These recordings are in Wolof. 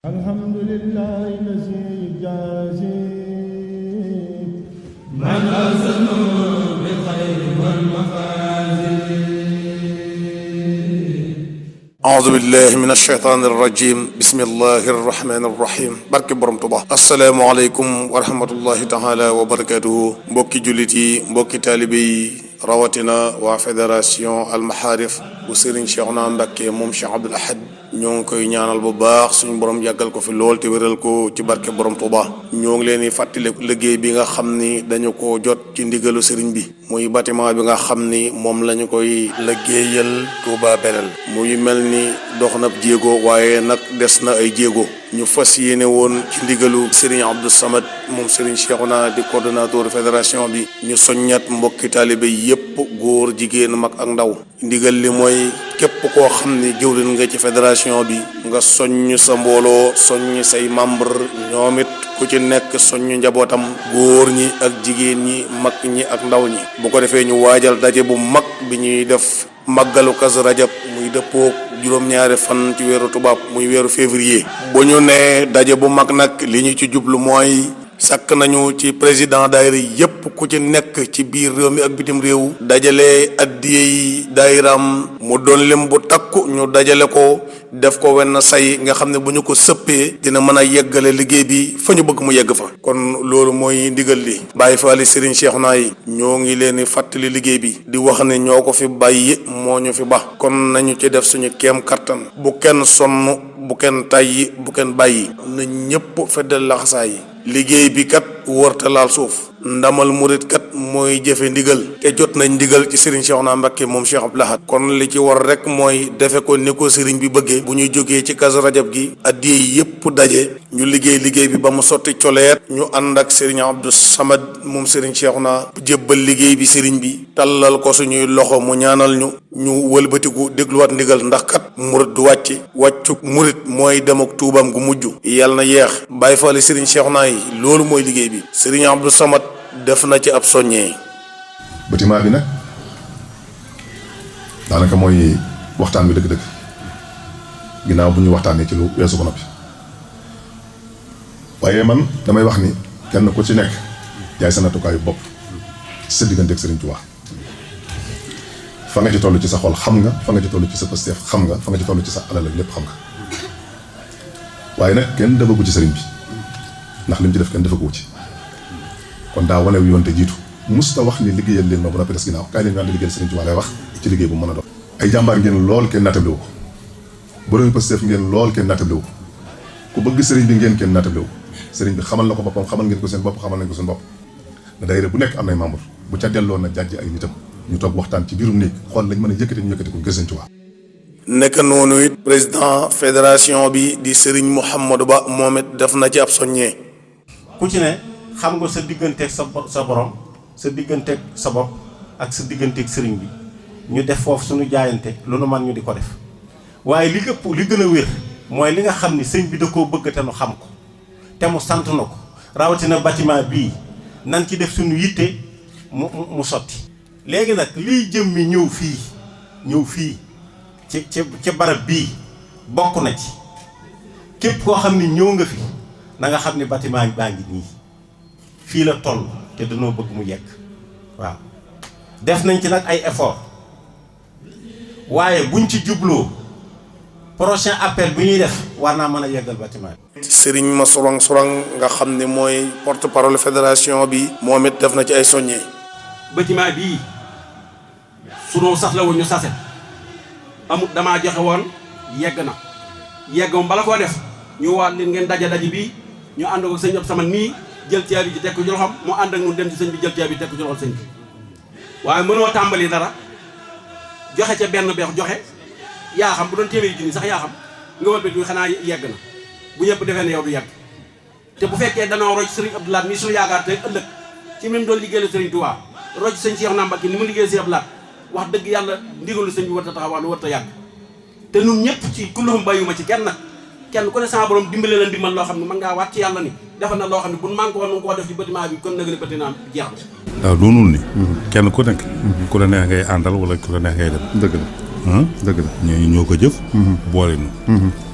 alhamdulillahi lazi jazi man azanu bil khayri wal mafazi أعوذ بالله من الشيطان الرجيم بسم الله الرحمن الرحيم barke borom Tuuba assalaamu aleykum wa rahmatullahi taala wa barakatuhu mbokki jullit yi mbokki taalibe yi rawatina waa fédération almaharif bu Serigne Cheikhouna Mbacké moom Cheikh Abdoul Ahad ñoo ngi koy ñaanal bu baax suñu borom yàggal ko fi lool te wéral ko ci barke borom Tuuba ñoo ngi leen di fàttali liggéey bi nga xam ni dañu ko jot ci ndigalu Serigne bi muy bâtiment bi nga xam ni moom lañu koy liggéeyal Touba Belel muy mel ni dox na jéego waaye nag des na ay jéego ñu fas yéene woon ci ndigalu Serigne Abdou Samad moom Serigne Cheikhouna di coordonnateur fédération bi ñu soññat mbokki taalibe yépp góor jigéen mag ak ndaw ndigal li mooy képp koo xam ni jëwriñ nga ci fédération bi nga soññ sa mbooloo soññ say membre ñoom it ku ci nekk soññ njabootam góor ñi ak jigéen ñi mag ñi ak ndaw ñi bu ko defee ñu waajal daje bu mag bi ñuy def màggalu Kazu Rajab muy dëppoo juróom-ñaari fan ci weeru tubaab muy weeru février bu ñu nee daje bu mag nag li ñu ci jublu mooy sàkk nañu ci président daayira yépp ku ci nekk ci biir réew mi ak bitim réew dajale addiye yi daayiraam mu doon lim bu takku ñu dajale ko def ko wenn say nga xam ne bu ñu ko sëppee dina mën a yeggale liggéey bi fa ñu bëgg mu yegg fa kon loolu mooy ndigal li bàyyi faali Serigne Cheikhouna yi ñoo ngi leen di fàttali liggéey bi di wax ne ñoo ko fi bàyyi moo ñu fi ba kon nañu ci def suñu kéem kattan bu kenn sonn bu kenn tàyyi bu kenn bàyyi na ñëpp feddal laxasaa yi liggéey bi kat wërta laal suuf ndamal murit kat mooy jëfe ndigal te jot nañ ndigal ci Serigne Cheikhouna Mbacké moom Cheikh Abdoul Ahad kon li ci war rek mooy defe ko ni ko Serigne bi bëggee bu ñuy jógee ci Kazu Rajab gi addiye yépp daje ñu liggéey bi ba mu sotti coleet ñu ànd ak Serigne Abdou Samad moom Serigne Cheikhouna jébbal liggéey bi Serigne bi tallal ko suñuy loxo mu ñaanal ñu wëlbatiku dégluwaat ndigal ndax kat murit du wàccu murit mooy dem ak tuubam gu mujj yàlla na yeex bàyyi faale Serigne Cheikhouna yi loolu mooy liggéey bi Serigne Abdou Samad def na ci ab soññee. bâtiment bi nag daanaka mooy waxtaan bi dëgg-dëgg ginnaaw bu ñu waxtaanee ci lu weesu ko noppi waaye man damay wax ni kenn ku ci nekk jaay sa nattukaayu bopp ci sa diggante ak Serigne Touba fa nga ci toll ci sa xol xam nga fa nga ci toll ci sa pësteef xam nga fa nga ci toll ci sa alal ak lépp xam nga waaye nag kenn defagu ci Serigne bi ndax lim ci def kenn defagu ci. kon daa wane wu yoon te jiitu musta wax ni liggéeyal leen ma bu noppi des ginnaaw kaay leen ñu ànd liggéeyal Serigne Touba lay wax ci liggéey bu mën a doon ay jàmbaar ngeen lool kenn naatable wu ko borom Pastef ngeen lool kenn naatable wu ko ku bëgg Serigne bi ngeen kenn naatable wu ko Serigne bi xamal na ko boppam xamal ngeen ko seen bopp xamal nañ ko seen bopp na daayira bu nekk am nay membre bu ca delloo na jàjj ay nitam ñu toog waxtaan ci biirum néeg xool lañ mën a yëkkati ñu yëkkati ko ngir Serigne Touba. nekk noonu it président fédération bi di Serigne Mouhamadou Ba moom it def na ci ab soññee ku ci ne xam nga sa digganteeg sa borom sa digganteeg sa bopp ak sa digganteeg sëriñ bi ñu def foofu suñu jaayante lu nu man ñu di ko def waaye li gën a wér mooy li nga xam ni sëñ bi da koo bëgg te nu xam ko te mu sant na ko rawatina bâtiment bii nan ci def suñu yitte mu sotti léegi nag liy jëm mi ñëw fii ci barab bii bokk na ci képp koo xam ni ñëw nga fi na nga xam ni bâtiment baa ngi nii fii la toll te dañoo bëgg mu yegg waaw def nañ ci nag ay effort waaye buñ ci jubloo prochain appel bi ñuy def war naa mën a yeggal bâtiment bi. Serigne ma sorong nga xam ne mooy porte parole fédération bi moom it def na ci ay soññee. bâtiment bii sunoo sax la woon ñu sase amut damaa joxe woon yegg na moom bala koo def ñu waat leen ngeen daje bii ñu ànd ko sëñ Abdou Samad nii jël caabi ji teg ko ci loxoom mu ànd ak ñun dem ci sëñ bi jël caabi teg ko ci loxol sëñ bi waaye mënoo tàmbali dara joxe ca benn beex joxe yaa xam bu doon téeméeri junni sax yaa xam nga wëlbati bi xanaa yegg na bu ñëpp defee ne yow du yegg te bu fekkee danoo roj Serigne Abdou Lahad nii suñu yaakaar te ëllëg ci même doon liggéeyal Serigne Touba roj sëñ Cheikhouna Mbacké ni mu liggéey Serigne Abdou Lahad wax dëgg yàlla ndigalu sëñ bi war a taxawal war a yàgg te ñun ñëpp ci kulluhum bàyyuma ci kenn nag kenn ku ne sama borom dimbale leen dimbal loo xam ne mën ngaa waat ci yàlla ni defal na loo xam ne buñ manqué woon nu koo def ci bâtiment bi kon nag ne bâtiment bi jeex na. waaw doonul ni kenn ku nekk ku la neex ngay àndal wala ku la neex ngay dem. dëgg la dëgg la ñoo ko jëf boole nu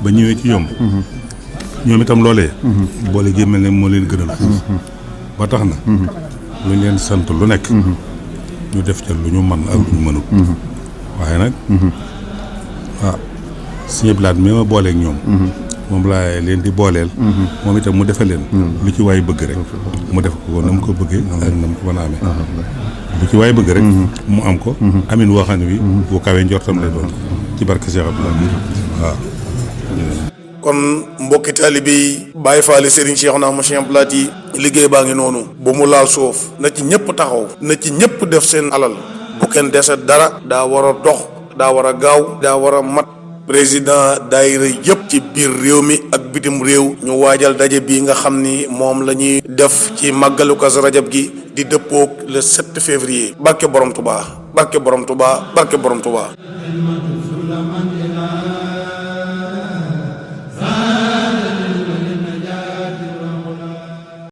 ba ñëwee ci yomb ñoom itam loolee boole gi mel ne moo leen gënal ba tax na lu ñu leen sant lu nekk ñu def ca lu ñu man ak lu ñu mënul waaye nag Sëñ Blaat mi ma booleeg ñoom moom laa leen di booleel moom itam mu defe leen lu ci waay bëgg rek mu def ko na mu ko bëggee ak na mu ko mën a amee lu ci waay bëgg rek mu am ko amin woo xam ne bi bu kawee njortam lay doon ci barke Cheikh Abdoulaye waaw kon mbokki taalibe yi Baye Fall Serigne Cheikhouna mu Cheikh Blaat yi liggéey baa ngi noonu bu mu laal suuf na ci ñëpp taxaw na ci ñëpp def seen alal bu kenn dese dara daa war a dox daa war a gaaw daa war a mat président daayira yëpp ci biir réew mi ak bitim réew ñu waajal daje bi nga xam ni moom la ñuy def ci màggalu Kazu Rajab gi di dëppoog le 7 février barke borom Touba barke borom Touba barke borom Touba